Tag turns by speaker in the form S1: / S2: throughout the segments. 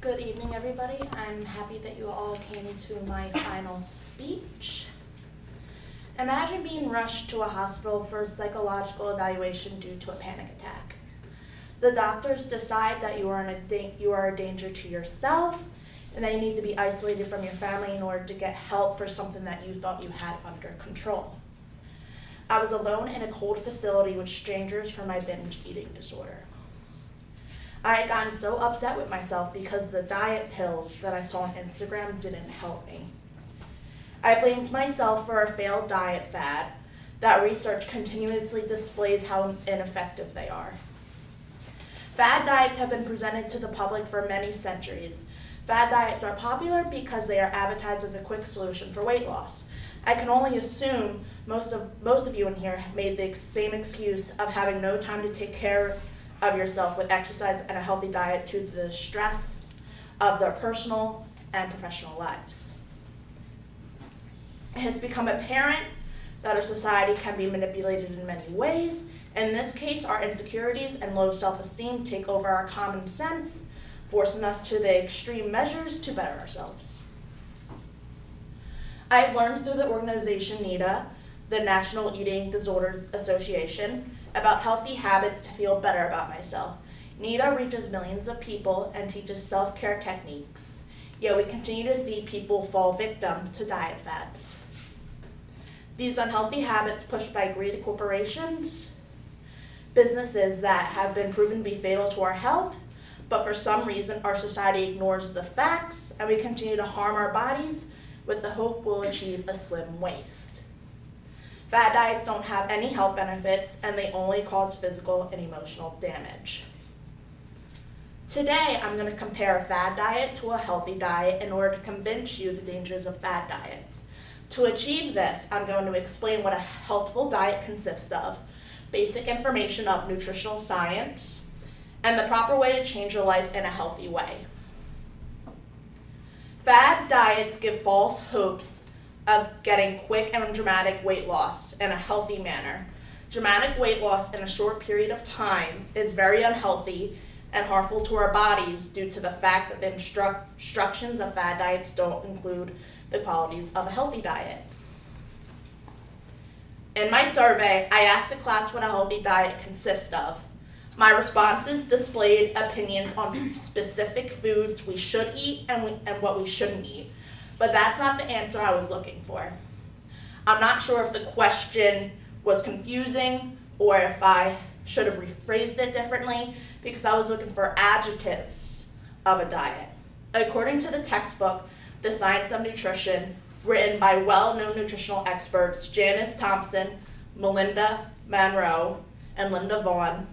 S1: Good evening, everybody. I'm happy that you all came to my final speech. Imagine being rushed to a hospital for a psychological evaluation due to a panic attack. The doctors decide that you are a danger to yourself and that you need to be isolated from your family in order to get help for something that you thought you had under control. I was alone in a cold facility with strangers for my binge eating disorder. I had gotten so upset with myself because the diet pills that I saw on Instagram didn't help me. I blamed myself for a failed diet fad that research continuously displays how ineffective they are. Fad diets have been presented to the public for many centuries. Fad diets are popular because they are advertised as a quick solution for weight loss. I can only assume most of you in here made the same excuse of having no time to take care of yourself with exercise and a healthy diet to the stress of their personal and professional lives. It has become apparent that our society can be manipulated in many ways. In this case, our insecurities and low self-esteem take over our common sense, forcing us to the extreme measures to better ourselves. I have learned through the organization NEDA, the National Eating Disorders Association, about healthy habits to feel better about myself. NEDA reaches millions of people and teaches self-care techniques, yet we continue to see people fall victim to diet fads. These unhealthy habits pushed by greedy corporations, businesses that have been proven to be fatal to our health, but for some reason our society ignores the facts and we continue to harm our bodies with the hope we'll achieve a slim waist. Fad diets don't have any health benefits and they only cause physical and emotional damage. Today, I'm going to compare a fad diet to a healthy diet in order to convince you the dangers of fad diets. To achieve this, I'm going to explain what a healthful diet consists of, basic information of nutritional science, and the proper way to change your life in a healthy way. Fad diets give false hopes of getting quick and dramatic weight loss in a healthy manner. Dramatic weight loss in a short period of time is very unhealthy and harmful to our bodies due to the fact that the instructions of fad diets don't include the qualities of a healthy diet. In my survey, I asked the class what a healthy diet consists of. My responses displayed opinions on specific foods we should eat and what we shouldn't eat. But that's not the answer I was looking for. I'm not sure if the question was confusing or if I should have rephrased it differently because I was looking for adjectives of a diet. According to the textbook, The Science of Nutrition, written by well-known nutritional experts Janice Thompson, Melinda Monroe, and Linda Vaughn,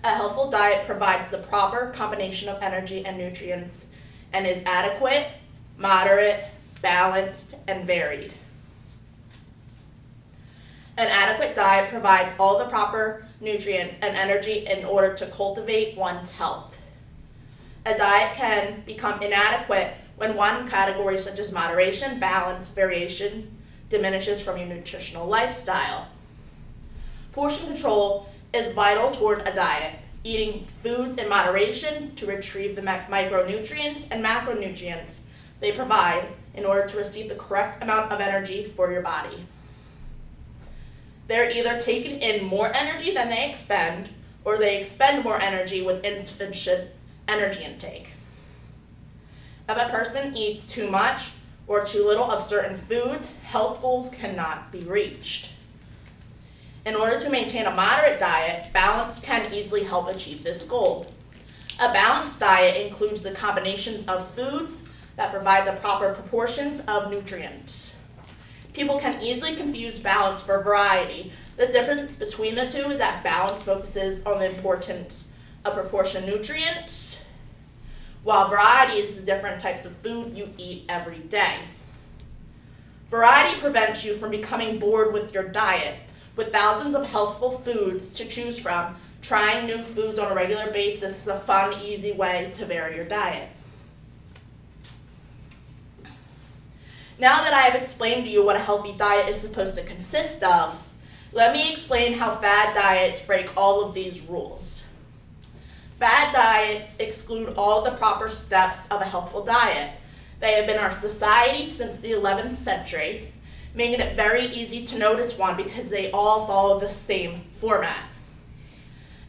S1: a healthful diet provides the proper combination of energy and nutrients and is adequate, moderate, balanced, and varied. An adequate diet provides all the proper nutrients and energy in order to cultivate one's health. A diet can become inadequate when one category such as moderation, balance, variation diminishes from your nutritional lifestyle. Portion control is vital toward a diet. Eating foods in moderation to retrieve the micronutrients and macronutrients they provide in order to receive the correct amount of energy for your body. They're either taking in more energy than they expend, or they expend more energy with insufficient energy intake. If a person eats too much or too little of certain foods, health goals cannot be reached. In order to maintain a moderate diet, balance can easily help achieve this goal. A balanced diet includes the combinations of foods that provide the proper proportions of nutrients. People can easily confuse balance for variety. The difference between the two is that balance focuses on the importance of proportion nutrients, while variety is the different types of food you eat every day. Variety prevents you from becoming bored with your diet. With thousands of healthful foods to choose from, trying new foods on a regular basis is a fun, easy way to vary your diet. Now that I have explained to you what a healthy diet is supposed to consist of, let me explain how fad diets break all of these rules. Fad diets exclude all the proper steps of a healthful diet. They have been in our society since the 11th century, making it very easy to notice one because they all follow the same format.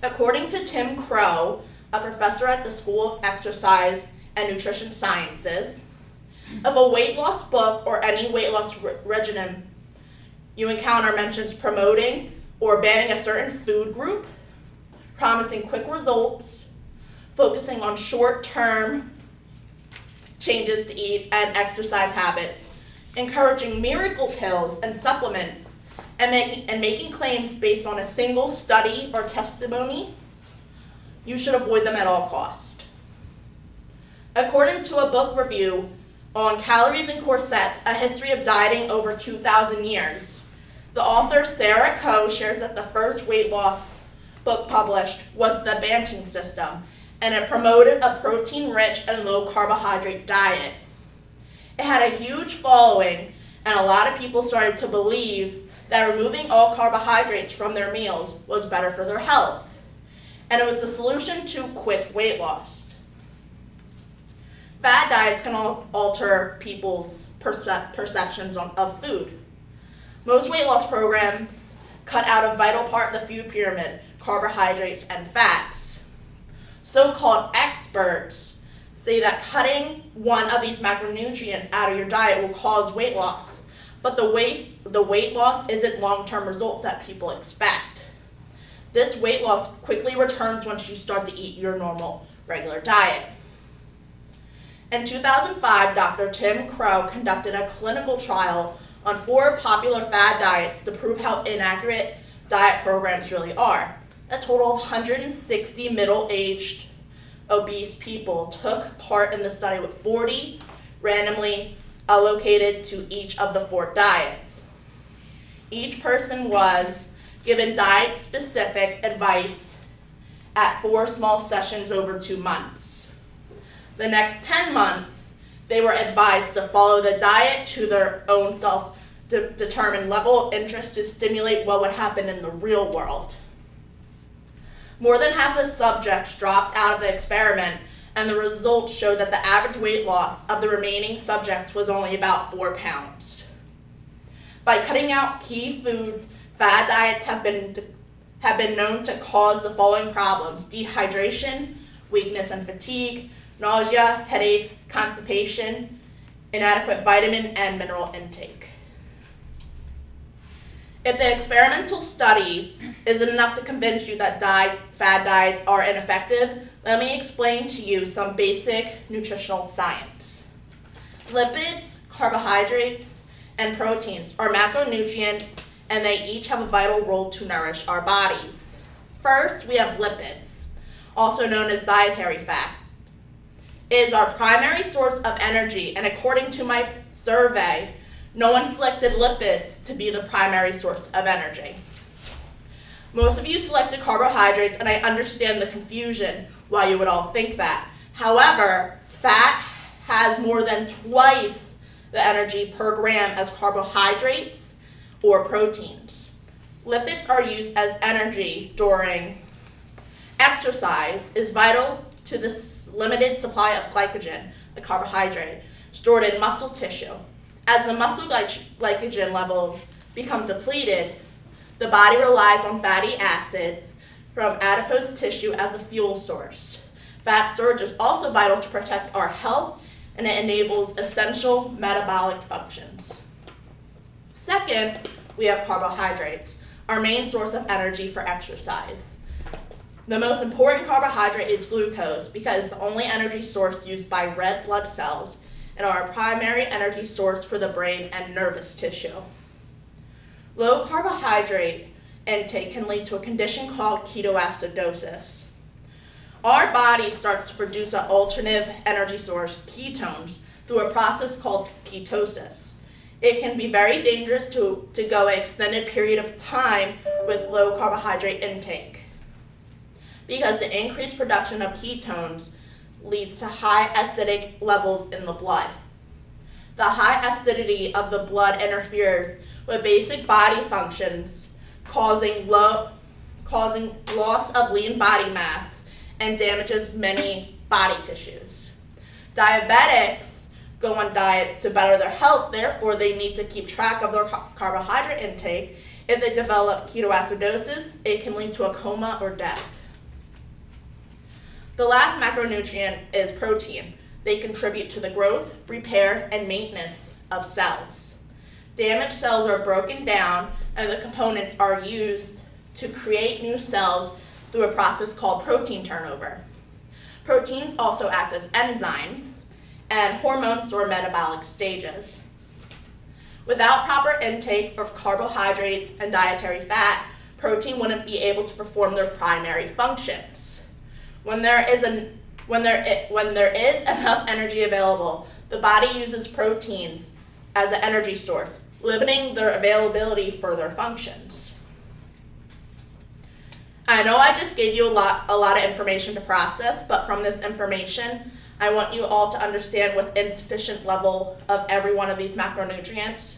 S1: According to Tim Crow, a professor at the School of Exercise and Nutrition Sciences, if a weight loss book or any weight loss regimen you encounter mentions promoting or banning a certain food group, promising quick results, focusing on short-term changes to eat and exercise habits, encouraging miracle pills and supplements, and making claims based on a single study or testimony, you should avoid them at all costs. According to a book review on Calories and Corsets, A History of Dieting Over 2,000 Years, the author Sarah Coe shares that the first weight loss book published was The Banting System, and it promoted a protein-rich and low-carbohydrate diet. It had a huge following, and a lot of people started to believe that removing all carbohydrates from their meals was better for their health, and it was the solution to quick weight loss. Fad diets can alter people's perceptions of food. Most weight loss programs cut out a vital part of the food pyramid, carbohydrates and fats. So-called experts say that cutting one of these macronutrients out of your diet will cause weight loss, but the weight loss isn't long-term results that people expect. This weight loss quickly returns once you start to eat your normal, regular diet. In 2005, Dr. Tim Crow conducted a clinical trial on 4 popular fad diets to prove how inaccurate diet programs really are. A total of 160 middle-aged obese people took part in the study, with 40 randomly allocated to each of the 4 diets. Each person was given diet-specific advice at 4 small sessions over 2 months. The next 10 months, they were advised to follow the diet to their own self-determined level of interest to stimulate what would happen in the real world. More than half the subjects dropped out of the experiment, and the results showed that the average weight loss of the remaining subjects was only about 4 pounds. By cutting out key foods, fad diets have been known to cause the following problems: dehydration, weakness and fatigue, nausea, headaches, constipation, inadequate vitamin and mineral intake. If the experimental study isn't enough to convince you that fad diets are ineffective, let me explain to you some basic nutritional science. Lipids, carbohydrates, and proteins are macronutrients, and they each have a vital role to nourish our bodies. First, we have lipids, also known as dietary fat. It is our primary source of energy, and according to my survey, no one selected lipids to be the primary source of energy. Most of you selected carbohydrates, and I understand the confusion why you would all think that. However, fat has more than twice the energy per gram as carbohydrates or proteins. Lipids are used as energy during exercise, is vital to the limited supply of glycogen, a carbohydrate, stored in muscle tissue. As the muscle glycogen levels become depleted, the body relies on fatty acids from adipose tissue as a fuel source. Fat storage is also vital to protect our health, and it enables essential metabolic functions. Second, we have carbohydrates, our main source of energy for exercise. The most important carbohydrate is glucose because it's the only energy source used by red blood cells and are a primary energy source for the brain and nervous tissue. Low carbohydrate intake can lead to a condition called ketoacidosis. Our body starts to produce an alternative energy source, ketones, through a process called ketosis. It can be very dangerous to go an extended period of time with low carbohydrate intake, because the increased production of ketones leads to high acidic levels in the blood. The high acidity of the blood interferes with basic body functions, causing loss of lean body mass and damages many body tissues. Diabetics go on diets to better their health, therefore they need to keep track of their carbohydrate intake. If they develop ketoacidosis, it can lead to a coma or death. The last macronutrient is protein. They contribute to the growth, repair, and maintenance of cells. Damaged cells are broken down and the components are used to create new cells through a process called protein turnover. Proteins also act as enzymes and hormones during metabolic stages. Without proper intake of carbohydrates and dietary fat, protein wouldn't be able to perform their primary functions. When there is enough energy available, the body uses proteins as an energy source, limiting their availability for their functions. I know I just gave you a lot of information to process, but from this information, I want you all to understand with insufficient level of every one of these macronutrients,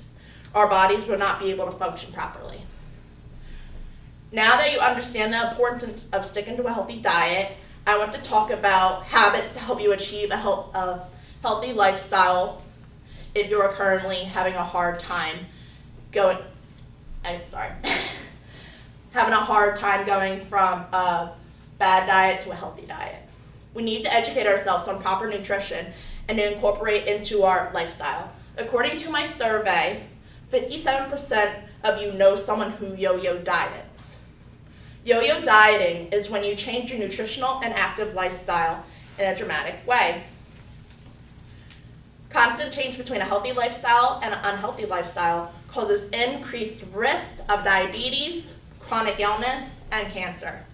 S1: our bodies will not be able to function properly. Now that you understand the importance of sticking to a healthy diet, I want to talk about habits to help you achieve a healthy lifestyle if you are currently having a hard time going from a bad diet to a healthy diet. We need to educate ourselves on proper nutrition and to incorporate into our lifestyle. According to my survey, 57% of you know someone who yo-yo diets. Yo-yo dieting is when you change your nutritional and active lifestyle in a dramatic way. Constant change between a healthy lifestyle and an unhealthy lifestyle causes increased risk of diabetes, chronic illness, and cancer.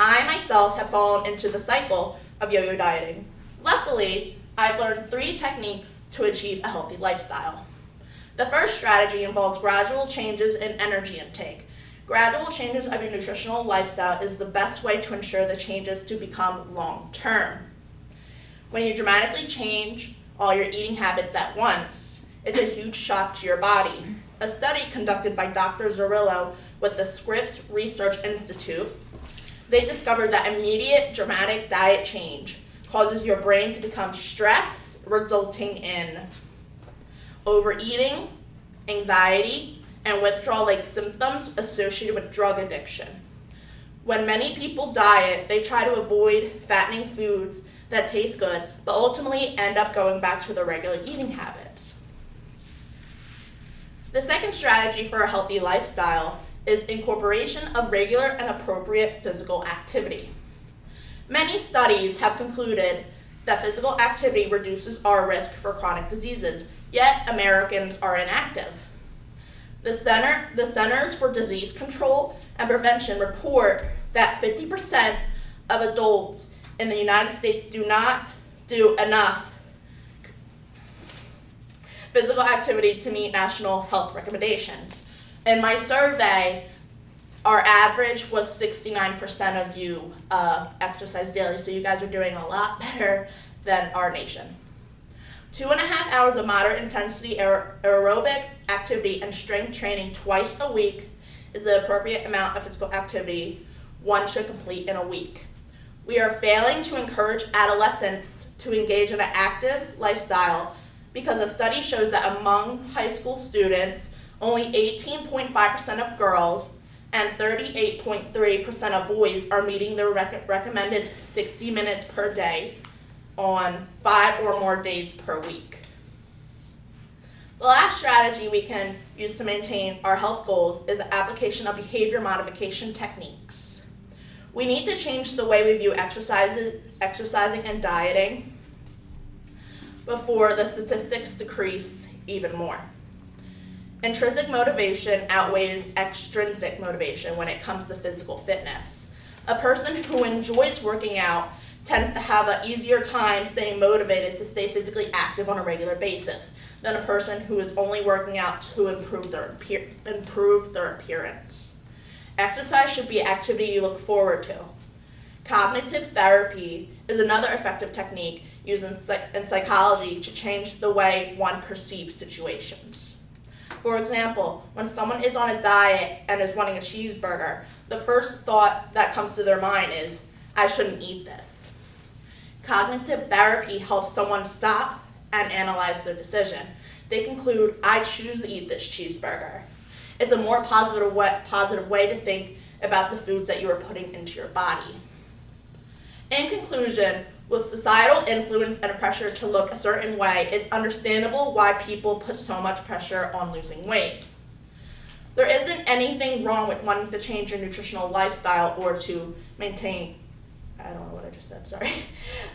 S1: I myself have fallen into the cycle of yo-yo dieting. Luckily, I've learned 3 techniques to achieve a healthy lifestyle. The first strategy involves gradual changes in energy intake. Gradual changes of your nutritional lifestyle is the best way to ensure the changes to become long-term. When you dramatically change all your eating habits at once, it's a huge shock to your body. A study conducted by Dr. Zarillo with the Scripps Research Institute, they discovered that immediate dramatic diet change causes your brain to become stressed, resulting in overeating, anxiety, and withdrawal-like symptoms associated with drug addiction. When many people diet, they try to avoid fattening foods that taste good, but ultimately end up going back to their regular eating habits. The second strategy for a healthy lifestyle is incorporation of regular and appropriate physical activity. Many studies have concluded that physical activity reduces our risk for chronic diseases, yet Americans are inactive. The Centers for Disease Control and Prevention report that 50% of adults in the United States do not do enough physical activity to meet national health recommendations. In my survey, our average was 69% of you exercise daily, so you guys are doing a lot better than our nation. 2.5 hours of moderate intensity aerobic activity and strength training twice a week is the appropriate amount of physical activity one should complete in a week. We are failing to encourage adolescents to engage in an active lifestyle because a study shows that among high school students, only 18.5% of girls and 38.3% of boys are meeting their recommended 60 minutes per day on 5 or more days per week. The last strategy we can use to maintain our health goals is the application of behavior modification techniques. We need to change the way we view exercising and dieting before the statistics decrease even more. Intrinsic motivation outweighs extrinsic motivation when it comes to physical fitness. A person who enjoys working out tends to have an easier time staying motivated to stay physically active on a regular basis than a person who is only working out to improve their appearance. Exercise should be an activity you look forward to. Cognitive therapy is another effective technique used in psychology to change the way one perceives situations. For example, when someone is on a diet and is wanting a cheeseburger, the first thought that comes to their mind is, I shouldn't eat this. Cognitive therapy helps someone stop and analyze their decision. They conclude, I choose to eat this cheeseburger. It's a more positive way to think about the foods that you are putting into your body. In conclusion, with societal influence and pressure to look a certain way, it's understandable why people put so much pressure on losing weight. There isn't anything wrong with wanting to change your nutritional lifestyle or to maintain, I don't know what I just said, sorry,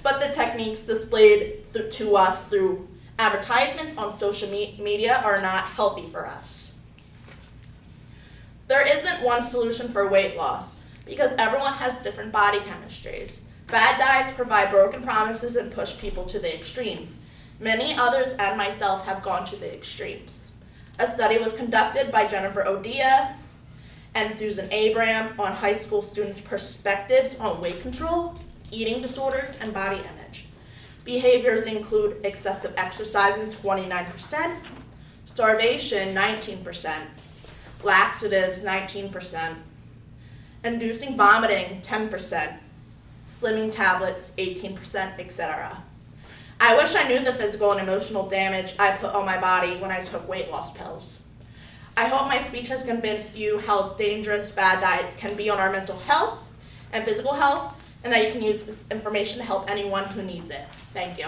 S1: but the techniques displayed to us through advertisements on social media are not healthy for us. There isn't one solution for weight loss because everyone has different body chemistries. Fad diets provide broken promises and push people to the extremes. Many others and myself have gone to the extremes. A study was conducted by Jennifer Odia and Persuasive-Amber-M on high school students' perspectives on weight control, eating disorders, and body image. Behaviors include excessive exercising, 29%, starvation, 19%, laxatives, 19%, inducing vomiting, 10%, slimming tablets, 18%, etc. I wish I knew the physical and emotional damage I put on my body when I took weight loss pills. I hope my speech has convinced you how dangerous fad diets can be on our mental health and physical health, and that you can use this information to help anyone who needs it. Thank you.